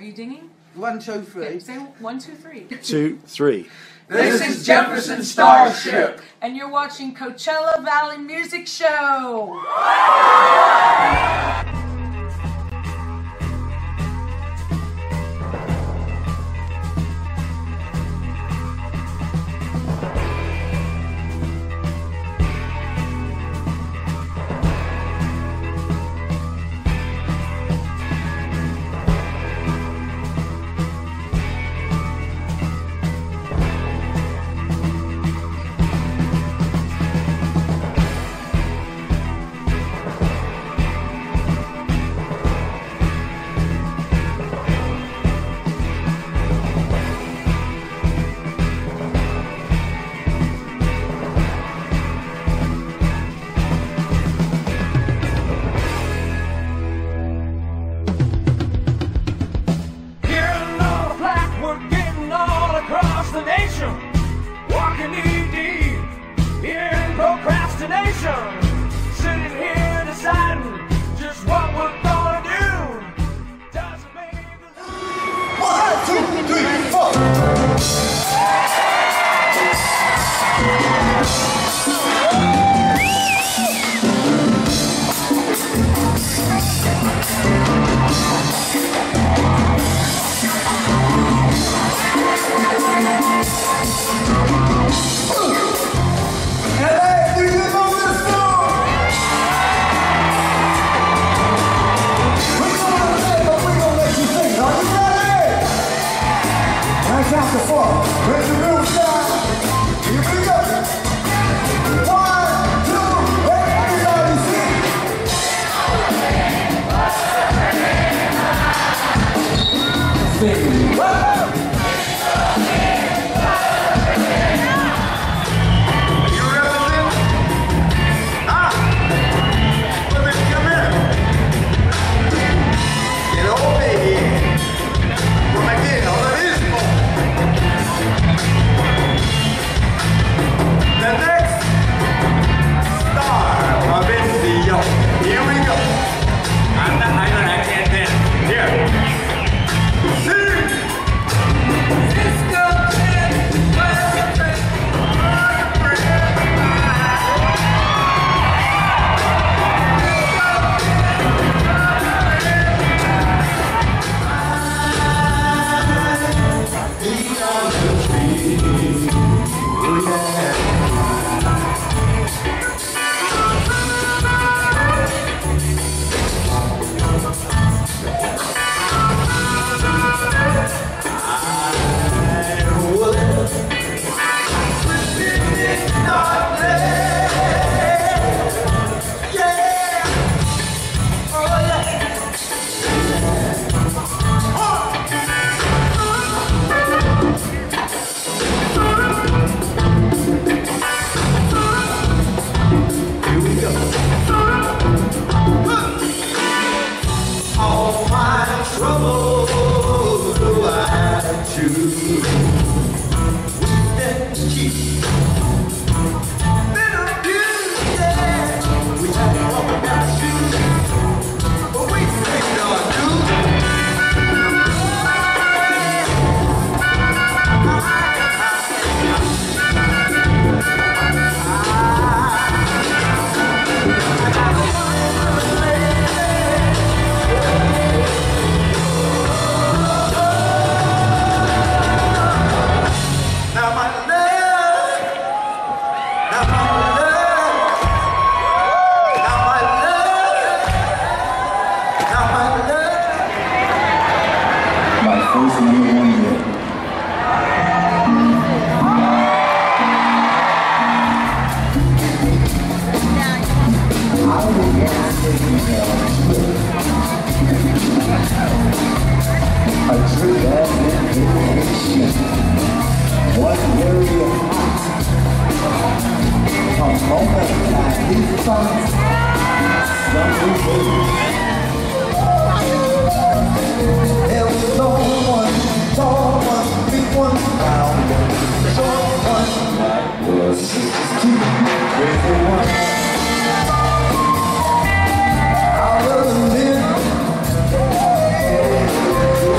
Are you dinging? 1, 2, 3. Okay, say 1, 2, 3. 2, 3. This is Jefferson Starship. And you're watching Coachella Valley Music Show. Sitting here deciding just what we're gonna do. Doesn't make 1, 2, 3, 4. After 4, raise the roof down. Here we go. 1, 2, everybody sing. Sing. You represent? Let me come in. Get over here. Come again, all of this. The next star of NCO. Here we go. I'm not I can't dance. Here. Sing! Cisco Kid, where's the friend?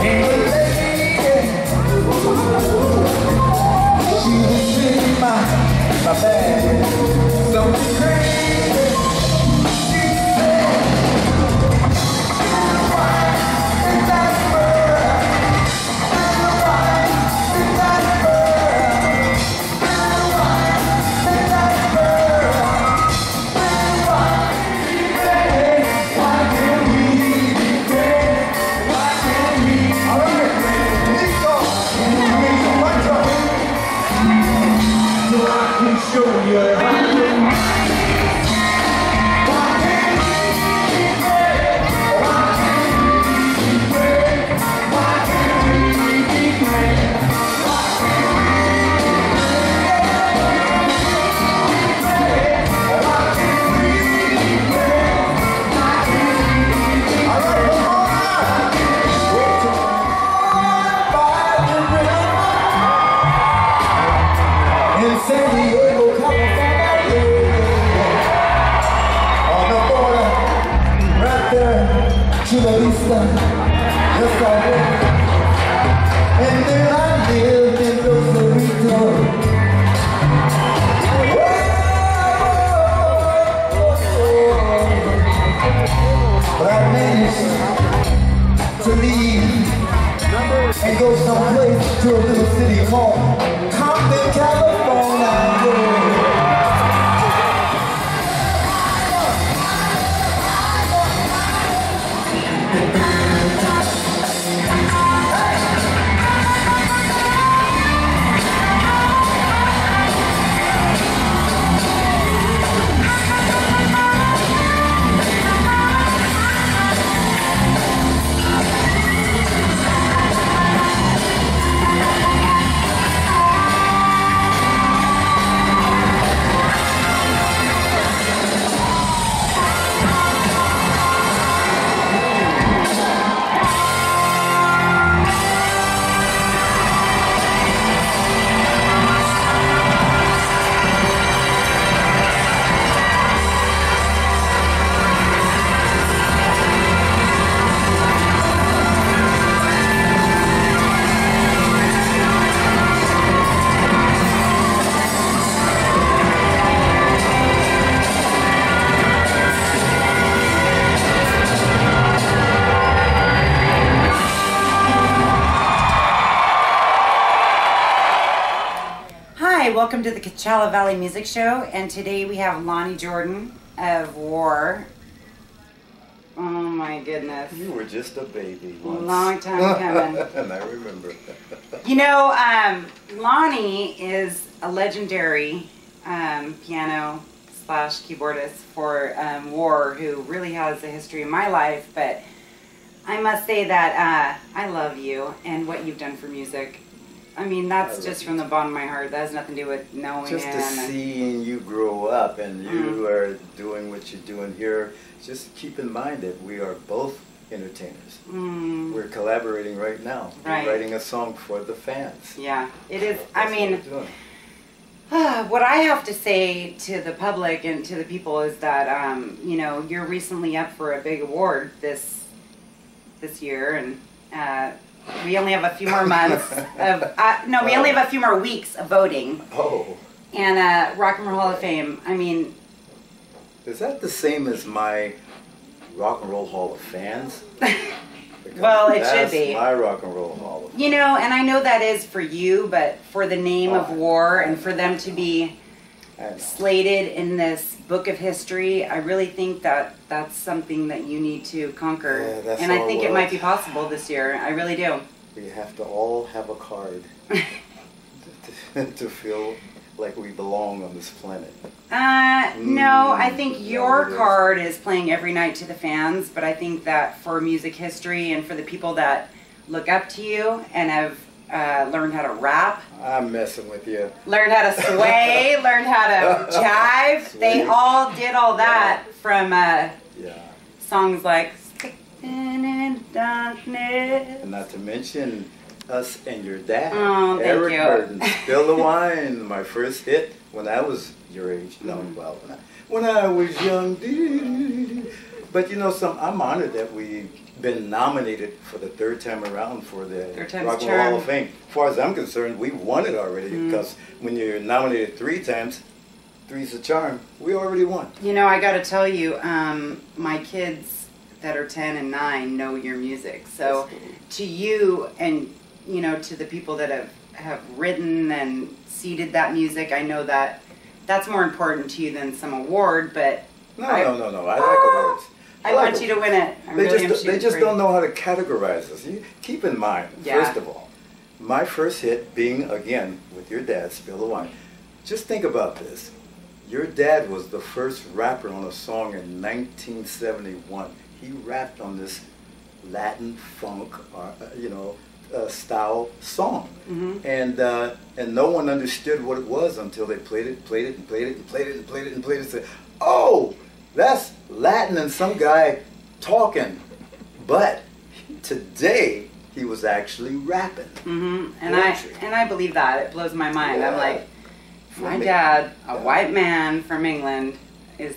Hey! And then I lived in Rosarito. But I managed to leave and go someplace to a little city called Compton, California. Welcome to the Coachella Valley Music Show, and today we have Lonnie Jordan of WAR. Oh my goodness. You were just a baby once. Long time coming. And I remember. You know, Lonnie is a legendary piano / keyboardist for WAR, who really has a history in my life, but I must say that I love you and what you've done for music. I mean, that's just from the bottom of my heart. That has nothing to do with knowing just him. Just to see you grow up and you are doing what you're doing here, just keep in mind that we are both entertainers. We're collaborating right now. Right. We're writing a song for the fans. Yeah, it is. That's I mean, what I have to say to the public and to the people is that, you know, you're recently up for a big award this year, and we only have a few more months of, no, we only have a few more weeks of voting. Oh. And Rock and Roll Hall of Fame, I mean. Is that the same as my Rock and Roll Hall of Fans? Well, it should be. That's my Rock and Roll Hall of Fame. You know, and I know that is for you, but for the name of WAR and for them to be slated in this book of history, I really think that that's something that you need to conquer. Yeah, and I think it might be possible this year. I really do. We have to all have a card to feel like we belong on this planet. No, I think your card is playing every night to the fans, but I think that for music history and for the people that look up to you and have learned how to rap. I'm messing with you. Learned how to sway, learned how to jive. Sweet. They all did all that from Yeah. songs like Sticking in Darkness. And not to mention us and your dad, Oh, thank Eric you. Burdon. Spill the Wine, my first hit when I was your age. No, well, when I was young. But you know, I'm honored that we've been nominated for the third time around for the Rock and Roll Hall of Fame. As far as I'm concerned, we won it already, because when you're nominated 3 times, 3's a charm. We already won. You know, I got to tell you, my kids that are 10 and 9 know your music. So to you and, you know, to the people that have written and seeded that music, I know that that's more important to you than some award, but... No. I like awards. I want you to win it. They just don't know how to categorize us. You keep in mind, first of all, my first hit being, again, with your dad, Spill the Wine. Just think about this. Your dad was the first rapper on a song in 1971. He rapped on this Latin funk, style song, and no one understood what it was until they played it, and said, "Oh, that's Latin and some guy talking." But today he was actually rapping. And I believe that. It blows my mind. I'm like, my dad, a white man from England, is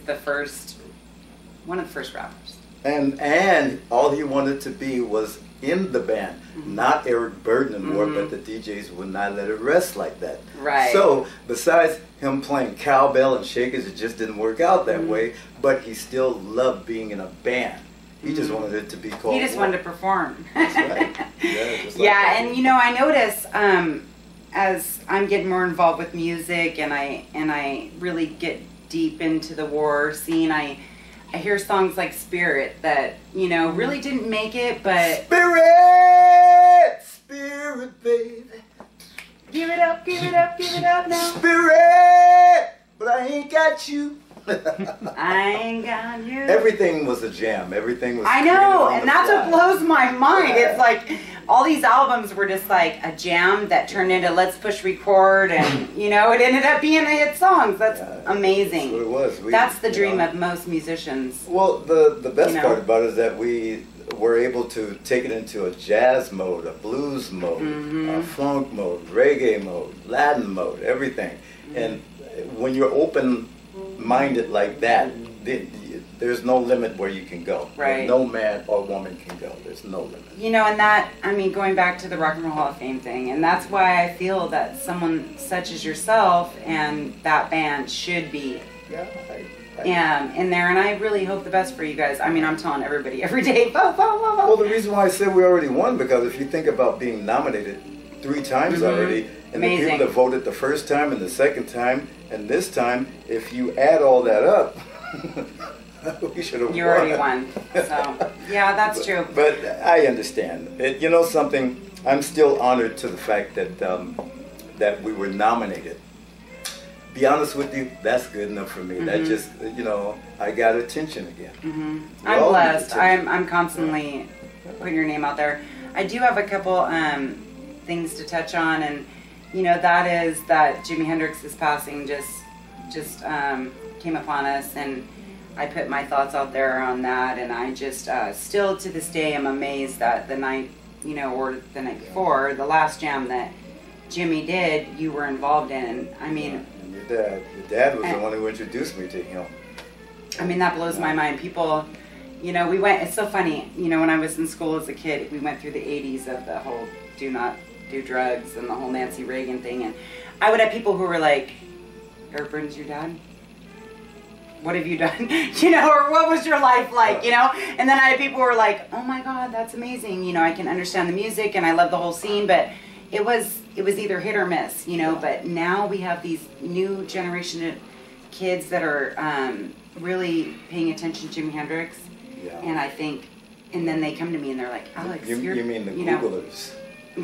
one of the first rappers. And all he wanted to be was in the band. Not Eric Burdon anymore, but the DJs would not let it rest like that. Right. So besides him playing cowbell and shakers, it just didn't work out that way. But he still loved being in a band. He just wanted it to be called. He just wanted to perform. That's right. Yeah, just like Yeah, that. and you know, I notice as I'm getting more involved with music, and I really get deep into the war scene, I hear songs like Spirit that, you know, really didn't make it, but Spirit, Spirit, baby. give it up, give it up, give it up now. Spirit, but I ain't got you. I ain't got you. Everything was a jam. Everything was. I created know, on and the that's what fly. blows my mind. It's like all these albums were just like a jam that turned into Let's Push Record, and you know, it ended up being a hit songs. That's amazing. That's what it was. That's the dream of most musicians. Well, the best You know? part about it is that we were able to take it into a jazz mode, a blues mode, a funk mode, reggae mode, Latin mode, everything. And when you're open-minded like that, there's no limit where you can go. Right. No man or woman can go. There's no limit. You know, and that, I mean, going back to the Rock and Roll Hall of Fame thing, and that's why I feel that someone such as yourself and that band should be in there, and I really hope the best for you guys. I mean, I'm telling everybody every day, vote, vote, vote, vote. Well, the reason why I said we already won, because if you think about being nominated 3 times already, and the Amazing. people that voted the first time and the second time and this time, if you add all that up, we should have won. You already won. So, yeah, that's true. But I understand. You know something? I'm still honored to the fact that that we were nominated. Be honest with you, that's good enough for me. That just, you know, I got attention again. We I'm all need blessed. attention. I'm constantly putting your name out there. I do have a couple things to touch on, and you know, that is that Jimi Hendrix's passing just came upon us, and I put my thoughts out there on that, and I just still to this day am amazed that the night, you know, or the night before, the last jam that Jimmy did, you were involved in. I mean, And your dad was the one who introduced me to him. I mean, that blows my mind. People, you know, we went, it's so funny, you know, when I was in school as a kid, we went through the 80s of the whole do not do drugs and the whole Nancy Reagan thing, and I would have people who were like, Eric Burdon's your dad? What have you done? You know, or what was your life like, you know? And then I had people who were like, oh my God, that's amazing. You know, I can understand the music and I love the whole scene, but it was either hit or miss, you know, but now we have these new generation of kids that are really paying attention to Jimi Hendrix. Yeah. And I think, and then they come to me and they're like, Alex, You you're, mean the you know, Googlers?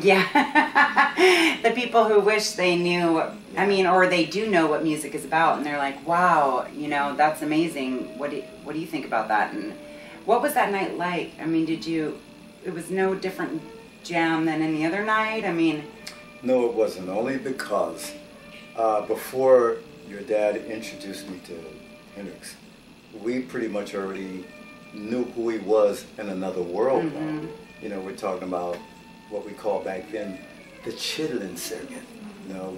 yeah. The people who wish they knew, I mean, or they do know what music is about, and they're like, wow, you know, that's amazing. What do you think about that? And what was that night like? I mean, it was no different jam than any other night? I mean... No, it wasn't. Only because before your dad introduced me to Hendrix, we pretty much already knew who he was in another world. You know, we're talking about what we called back then the chitlin circuit. You know,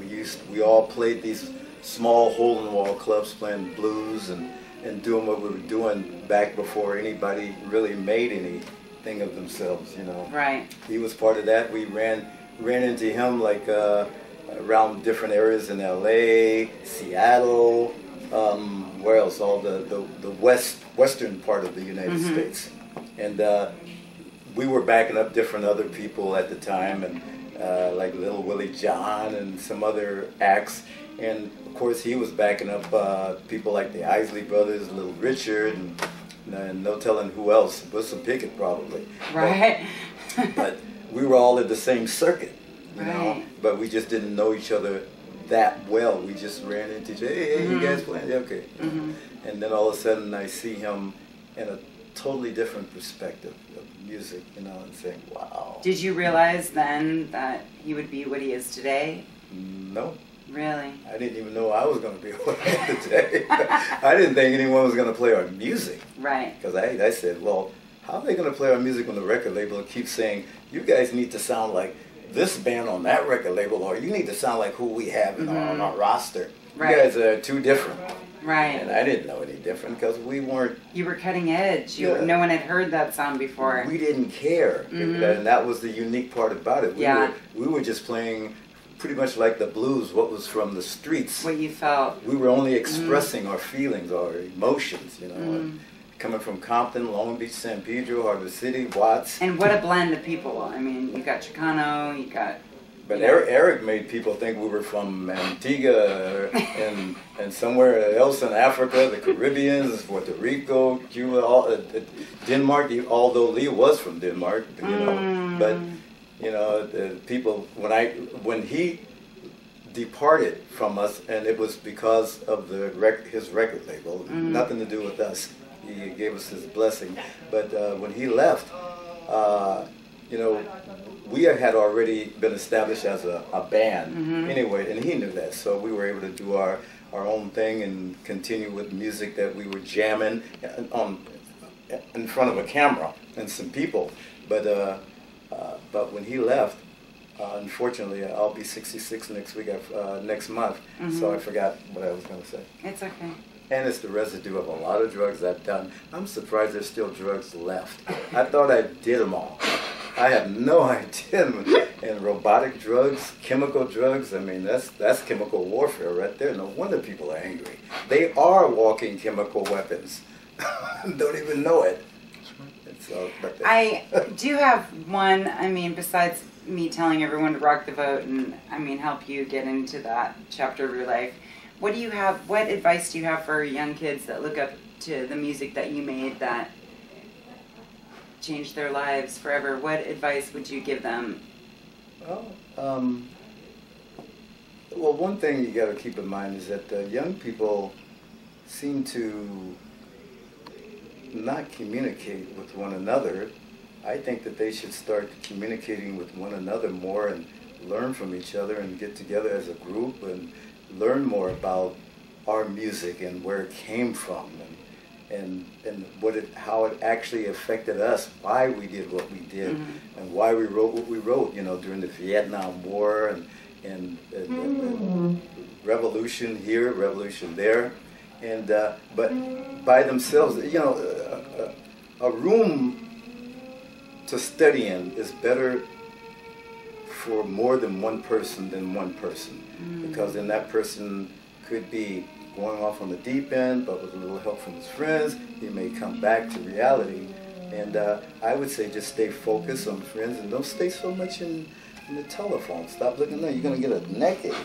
we all played these small hole-in-the-wall clubs playing blues and doing what we were doing back before anybody really made anything of themselves, you know. Right. He was part of that. We ran into him like around different areas in LA, Seattle, where else? All the western part of the United States. And we were backing up different other people at the time, and like Little Willie John and some other acts. And of course he was backing up people like the Isley Brothers, Little Richard, and no telling who else, Whistle Pickett probably. Right. But we were all in the same circuit, you know, Right. but we just didn't know each other that well. We just ran into each other, hey, you guys playing? Yeah, okay. And then all of a sudden I see him in a totally different perspective of music, you know, and saying, wow. Did you realize then that he would be what he is today? No. Really? I didn't even know I was going to be what I am today. I didn't think anyone was going to play our music. Right. Because I said, well, how are they going to play our music on the record label and keep saying, you guys need to sound like this band on that record label, or you need to sound like who we have on our roster. Right. You guys are too different. Right. And I didn't know any different because we weren't. You were cutting edge. Yeah. No one had heard that song before. We didn't care, and that was the unique part about it. We were just playing pretty much like the blues, what was from the streets. What you felt. We were only expressing our feelings, our emotions, you know. And coming from Compton, Long Beach, San Pedro, Harbor City, Watts. And what a blend of people. I mean, you got Chicano, you got... But Eric made people think we were from Antigua and somewhere else in Africa, the Caribbean, Puerto Rico, Cuba, Denmark. Although Lee was from Denmark, you know. But you know, the people when he departed from us, and it was because of his record label, nothing to do with us. He gave us his blessing. But when he left, you know, we had already been established as a band anyway, and he knew that. So we were able to do our own thing and continue with music that we were jamming in front of a camera and some people. But when he left, unfortunately, I'll be 66 next month, so I forgot what I was going to say. It's okay. And it's the residue of a lot of drugs I've done. I'm surprised there's still drugs left. I thought I did them all. I have no idea. And robotic drugs, chemical drugs, I mean, that's chemical warfare right there. No wonder people are angry. They are walking chemical weapons. Don't even know it. So, I do have one, I mean, besides me telling everyone to rock the vote and, I mean, help you get into that chapter of your life, what advice do you have for young kids that look up to the music that you made that changed their lives forever? What advice would you give them? Well, one thing you got to keep in mind is that young people seem to not communicate with one another. I think that they should start communicating with one another more and learn from each other and get together as a group and learn more about our music and where it came from and how it actually affected us, why we did what we did, and why we wrote what we wrote, you know, during the Vietnam War and revolution here, revolution there. And but by themselves, you know, a room to study in is better for more than one person because then that person could be going off on the deep end, but with a little help from his friends, he may come back to reality. And I would say just stay focused on friends and don't stay so much in the telephone. Stop looking there. You're going to get a neck ache,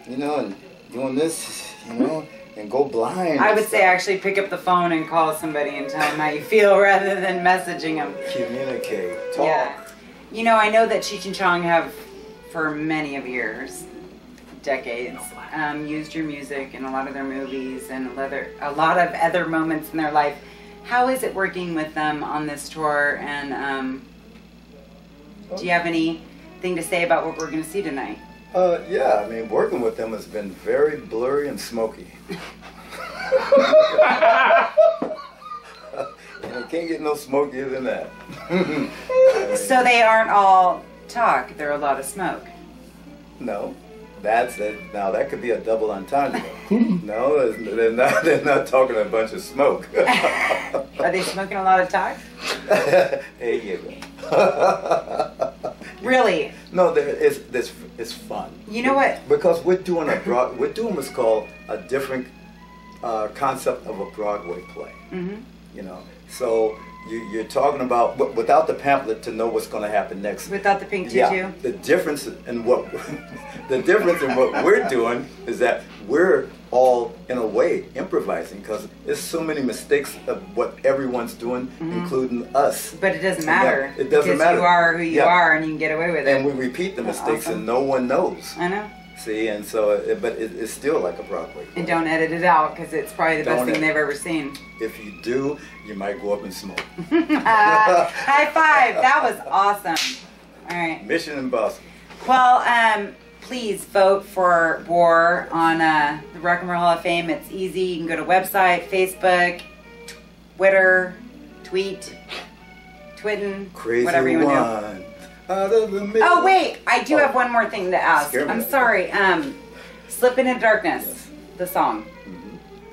you know, and doing this, you know, and go blind. I would say actually pick up the phone and call somebody and tell them how you feel rather than messaging them. Communicate. Talk. Yeah. You know, I know that Cheech and Chong have, for many of years, decades, used your music in a lot of their movies and a lot of other moments in their life. How is it working with them on this tour? And do you have anything to say about what we're going to see tonight? Yeah, I mean, working with them has been very blurry and smoky. And it can't get no smokier than that. So they aren't all talk, they're a lot of smoke. No, that's it. Now that could be a double entendre. No, they're not talking a bunch of smoke. Are they smoking a lot of talk? There you go. Really? No, it's fun. You know what? Because we're doing what's called a different concept of a Broadway play. You know, so you're talking about without the pamphlet to know what's going to happen next. Without the pink tutu. Yeah. The difference in what we're doing is that we're all in a way improvising because there's so many mistakes of what everyone's doing, including us. But it doesn't matter. It doesn't matter. Because you are who you are, and you can get away with it. And we repeat the mistakes, and no one knows. I know. See, and so, but it's still like a Broadway play. And don't edit it out because it's probably the best thing they've ever seen. If you do, you might go up and smoke. High five! That was awesome. All right. Mission Impossible. Well, please vote for WAR on the Rock and Roll Hall of Fame. It's easy. You can go to website, Facebook, Twitter, Twitten, Crazy whatever you want to do. Oh wait, I do have one more thing to ask. I'm sorry. Slipping in Darkness, the song.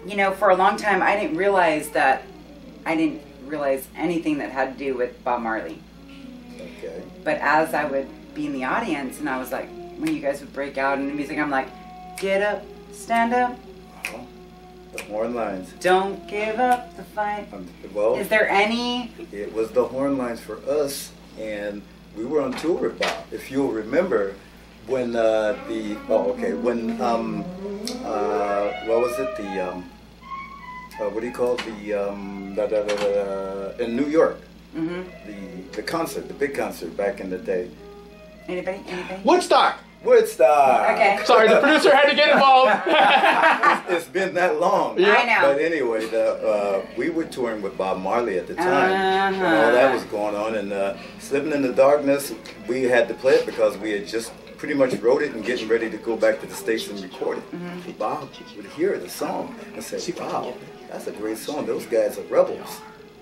you know, for a long time, I didn't realize anything that had to do with Bob Marley. Okay. But as I would be in the audience, and I was like, when you guys would break out in the music, I'm like, get up, stand up. The horn lines. Don't give up the fight. Well, is there any? It was the horn lines for us, and we were on tour with Bob. If you'll remember, when what was it? What do you call it? In New York, the concert, the big concert back in the day. Anybody? Woodstock. Okay. Sorry, the producer had to get involved. It's been that long. Yeah. I know. But anyway, we were touring with Bob Marley at the time, and all that was going on. And Slipping in the Darkness, we had to play it because we had just pretty much wrote it and getting ready to go back to the States and record it. Bob would hear the song and say, "Wow, that's a great song. Those guys are rebels.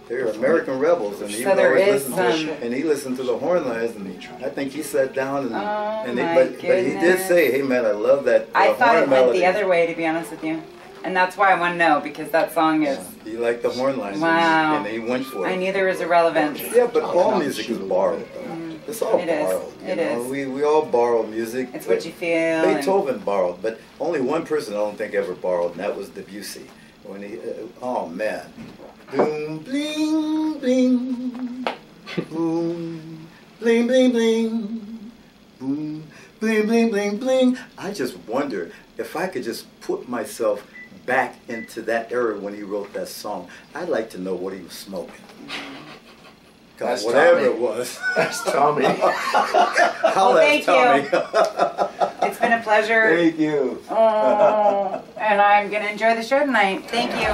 They're American rebels." And he So there is he listened to the horn lines, and I think he sat down and my but he did say, "Hey man, I love that I thought horn it went melody." the other way, to be honest with you, and that's why I want to know, because that song is. He liked the horn lines. Wow. And he went for it. I knew there was a relevance. Yeah, but all music is borrowed. It's all It is. borrowed. It you know? is. We all borrow music. It's what you feel. Beethoven borrowed, but only one person I don't think ever borrowed, and that was Debussy. When he, oh man, boom, bling, bling, boom, bling, bling, bling, boom, bling, bling, bling, bling. I just wonder if I could just put myself back into that era when he wrote that song. I'd like to know what he was smoking. That's whatever Tommy. It was. That's Tommy. Well, thank you. It's been a pleasure. Thank you. Oh, and I'm going to enjoy the show tonight. Thank you.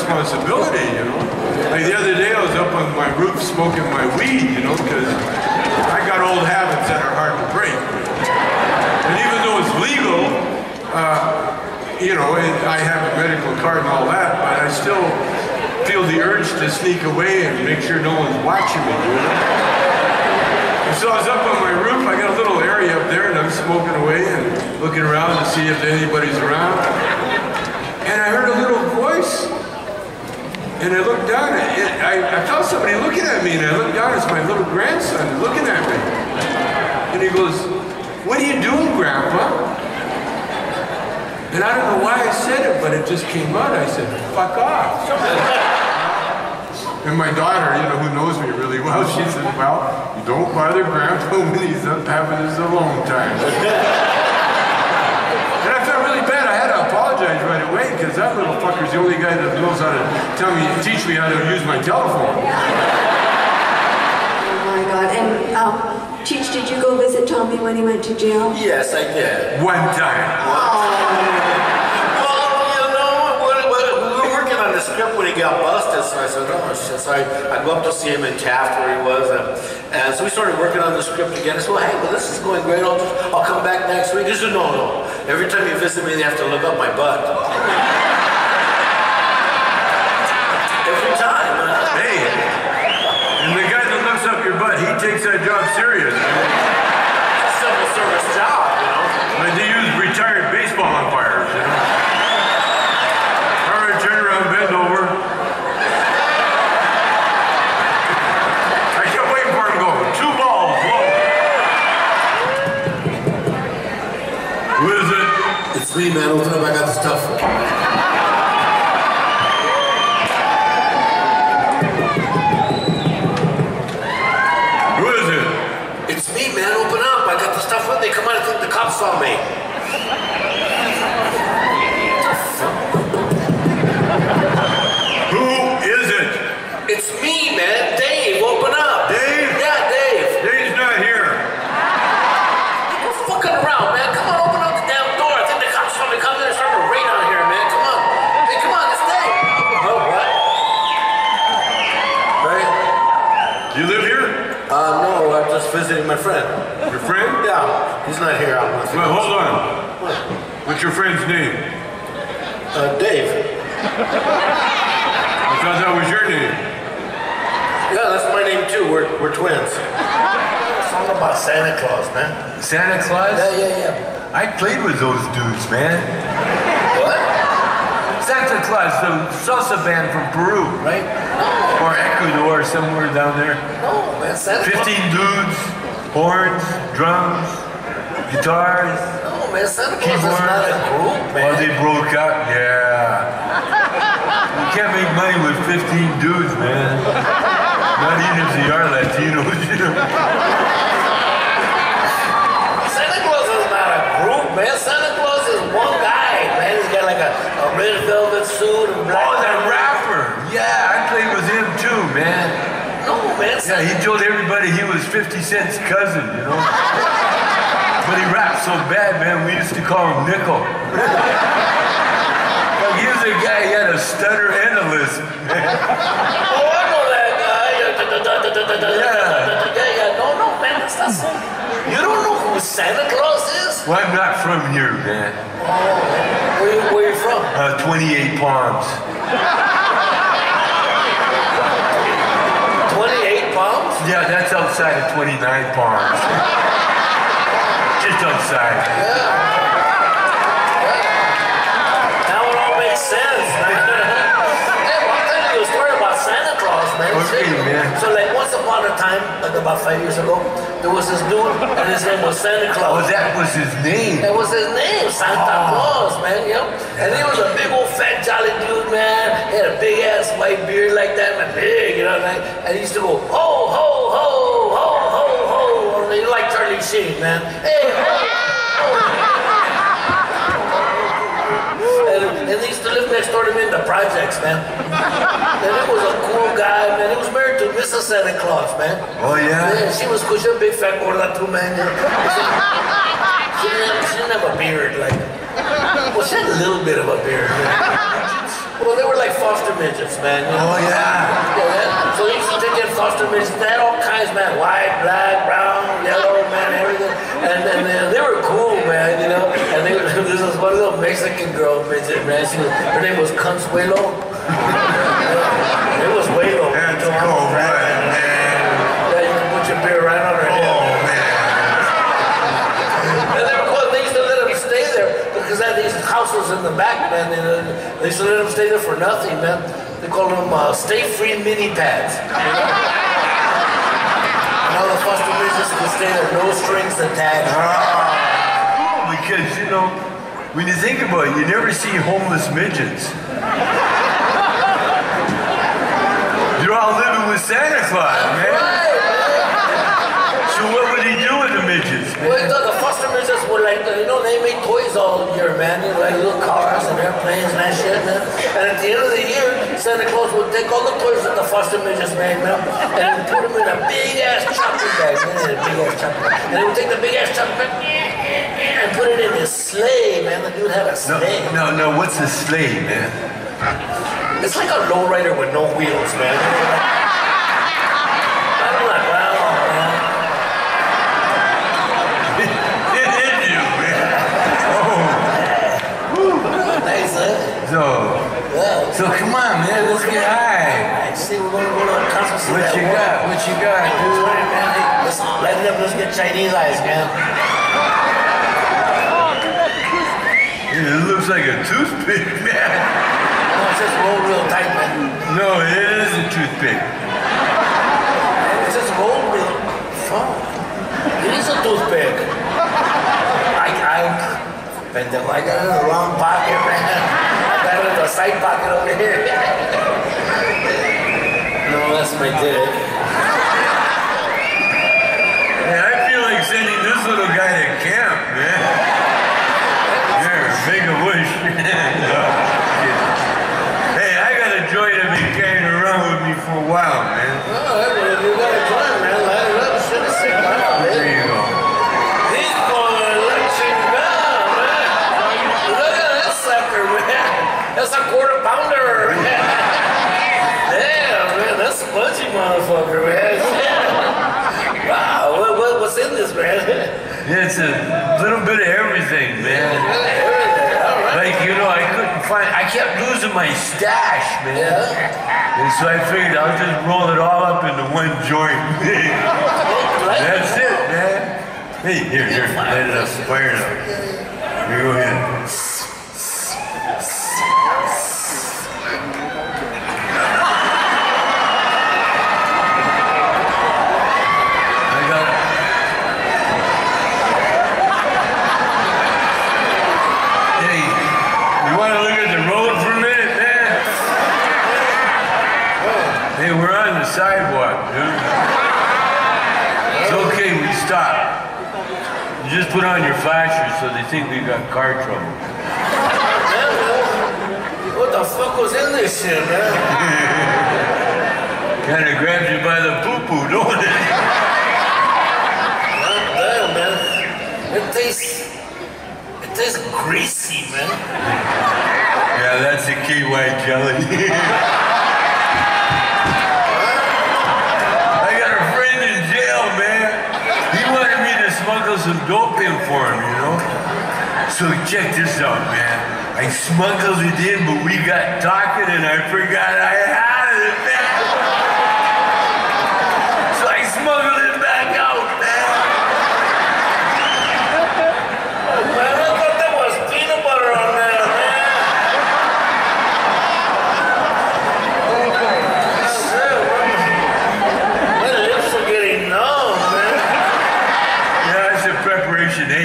responsibility, you know. Like the other day I was up on my roof smoking my weed, you know, because I got old habits that are hard to break. And even though it's legal, you know, I have a medical card and all that, but I still feel the urge to sneak away and make sure no one's watching me, you know? And so I was up on my roof, I got a little area up there, and I'm smoking away and looking around to see if anybody's around. And I heard a little voice, and I looked down, I felt somebody looking at me, and I looked down, it's my little grandson looking at me. And he goes, "What are you doing, Grandpa?" And I don't know why I said it, but it just came out. I said, "Fuck off." And my daughter, you know, who knows me really well, she said, "Well, don't bother Grandpa when he's up having his alone time." And I felt really bad. I had to apologize right away because that little fucker's the only guy that knows how to teach me how to use my telephone. Oh my God. And Cheech, did you go visit Tommy when he went to jail? Yes, I did. One time. Well, you know, we were working on the script when he got busted, so I said, "Oh shit." So I go up to see him in Taft where he was, and so we started working on the script again. I said, "Well, hey, well, this is going great. I'll come back next week." He said, "No. Every time you visit me, they have to look up my butt." Every time. Hey, and the guy that looks up your butt, he takes that job serious. It's a civil service job, you know. Like they use retired baseball umpires, you know. All right, turn around, bend over. I kept waiting for him to go, 2 balls, whoa. Who is it? It's me, man. Open up, I got the stuff. Who is it? It's me, man. Open up. I got the stuff with me. Come on, I think the cops saw me. Who is it? It's me, man. Dave, open up. Dave? Yeah, Dave. Dave's not here. We're fucking around, man. Come on, open up the damn door. I think the cops saw me coming and starting to rain on here, man. Come on. Hey, come on, it's Dave. Oh, what? Right? You live here? No, I'm just visiting my friend. Your friend? Yeah, he's not here. I'm with Well, hold on. What? What's your friend's name? Dave. I thought that was your name. Yeah, that's my name too. We're twins. It's all about Santa Claus, man. Santa Claus? Yeah. I played with those dudes, man. What? Santa Claus, the salsa band from Peru, right? Or Ecuador, somewhere down there. No, man, Santa Claus. 15 dudes, horns, drums, guitars, No, man, Santa Claus is keyboards. not a group, man. Oh, they broke up, yeah. You can't make money with 15 dudes, man. Not even if they are Latinos, you know. Santa Claus is not a group, man. Santa Claus is one guy, man. He's got like a red velvet suit and black. Oh, that rapper. Yeah, I played with him too, man. No, man. Yeah, he told everybody he was 50 Cent's cousin, you know. But he rapped so bad, man, we used to call him Nickel. Like, he was a guy, he had a stutter and a lisp. Oh, I know that guy. Yeah. No, man. That's not. You don't know who Santa Claus is? Well, I'm not from here, man. Oh, where you from? 28 Palms. 28 Palms? Yeah, that's outside of 29 Palms. Just outside. Now it all makes sense, man. Hey, well, I'll tell you a story about Santa Claus, man. Okay, man. So, like, once upon a time, like about 5 years ago, there was this dude, and his name was Santa Oh, Claus. that was his name. That was his name, Santa Claus, man, you know? And he was a big old fat jolly dude, man. He had a big ass white beard like that, and big, you know, and he used to go, ho, ho, ho, ho, ho, ho. He liked Charlie Sheen, man. Hey, ho, ho. And he used to live next door to me in the projects, man. And he was a cool guy, man. He was married to Mrs. Santa Claus, man. Oh, yeah? Yeah, she was cool. She was a big fat gorda too, man. She didn't have a beard, like. Well, she had a little bit of a beard. Man. Well, they were like foster midgets, man. You know? Oh, yeah. Yeah, so they used to take in foster midgets. They had all kinds, man. White, black, brown, yellow, man, everything. And they were cool, man, you know. And there's this one little Mexican girl, man. Her name was Consuelo. It was Walo. That's cool, man. Yeah, you can put your beer right on her head. Oh, man. And they used to let them stay there because they had these houses in the back, man. They used to let them stay there for nothing, man. They called them stay-free mini pads. And all the foster midgets could stay there, no strings attached. Because, you know, when you think about it, you never see homeless midgets. You're all living with Santa Claus, man. Right. So what would he do with the midgets? Well, the foster midgets were like, you know, they made toys all year, man. You know, like little cars and airplanes and that shit, man. And at the end of the year, Santa Claus would take all the toys that the foster midgets made, man, and put them in a big-ass chocolate bag, man, a big-ass chocolate bag. And they would take the big-ass chocolate bag and put it in his sleigh, man. The dude had a sleigh. No, what's a sleigh, man? It's like a lowrider with no wheels, man. I'm like, wow, man. It is you, man. Oh. Nice, huh? So come on, man, let's get high. See, we're gonna go to a concert. What you got, dude? Let's light it up, let's get Chinese eyes, man. It looks like a toothpick, man. No, it's just rolled real tight, man. No, it is a toothpick. It's just rolled real. Fuck. It is a toothpick. I got it in the wrong pocket, man. I got it in the side pocket over here. No, that's my dick. Man, I feel like sending this little guy to camp, man. Here, make a wish. No. Hey, I got a joy to be carrying around with me for a while, man. Oh, you got a joint, man. Light it up. Shit is sick, man. There you go. He's gonna let you down, man. Look at that sucker, man. That's a quarter pounder, man. Damn, man. That's a punchy motherfucker, man. Wow, what's in this, man? Yeah, it's a little bit of everything, man. Like, you know, I kept losing my stash, man. Yeah. And so I figured I'll just roll it all up into one joint. That's it, man. Hey, here, light it up, fire it up. Here, go ahead. Sidewalk, dude. It's okay, we stop. You just put on your flashers so they think we got car trouble. What the fuck was in this shit, man? Kinda grabs you by the poo-poo, don't it? Damn, man. It tastes greasy, man. Yeah, that's a KY jelly. Some dope in for him, you know? So check this out, man. I smuggled it in, but we got talking and I forgot I had it, man. So I smuggled it back out, man. Man, I thought there was peanut butter on there, man. My lips are getting numb, man. Preparation 8.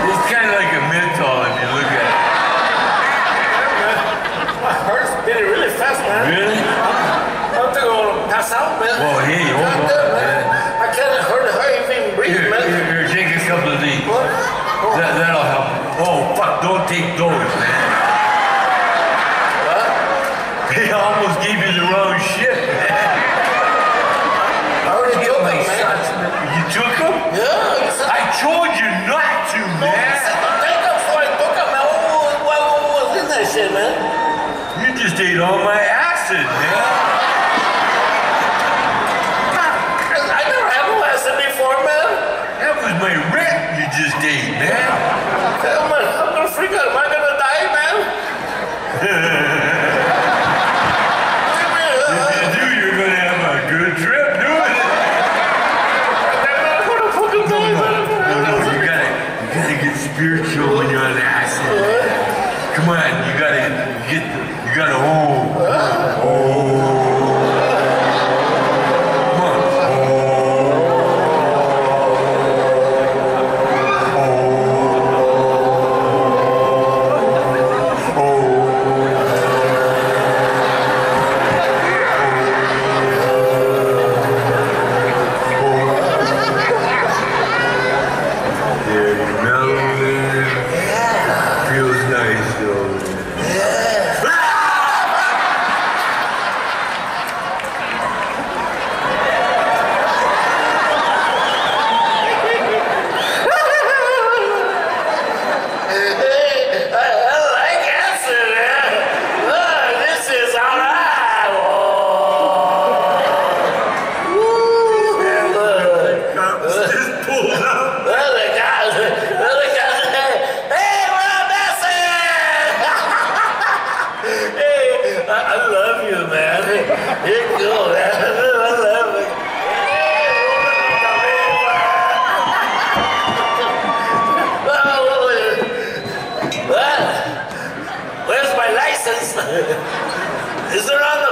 It's kind of like a menthol if you look at it. My heart's beating really fast, man. Really? I don't think I'm gonna pass out, man. Oh, hey, hold on, man. I can't hardly even breathe, man. Here, take a couple of these. That'll help. Oh, fuck, don't take those, man. What? They almost gave you the wrong shit, man. You took them? Yeah. I told you not to, man. No, you said don't take them, so I took them, man. What was in that shit, man? You just ate all my acid, man. I never have no my rent you just ate, man. I'm gonna freak out. Am I gonna die, man? If you do, you're gonna have a good trip doing it. No, you gotta get spiritual when you're on acid. Come on, you gotta Is there on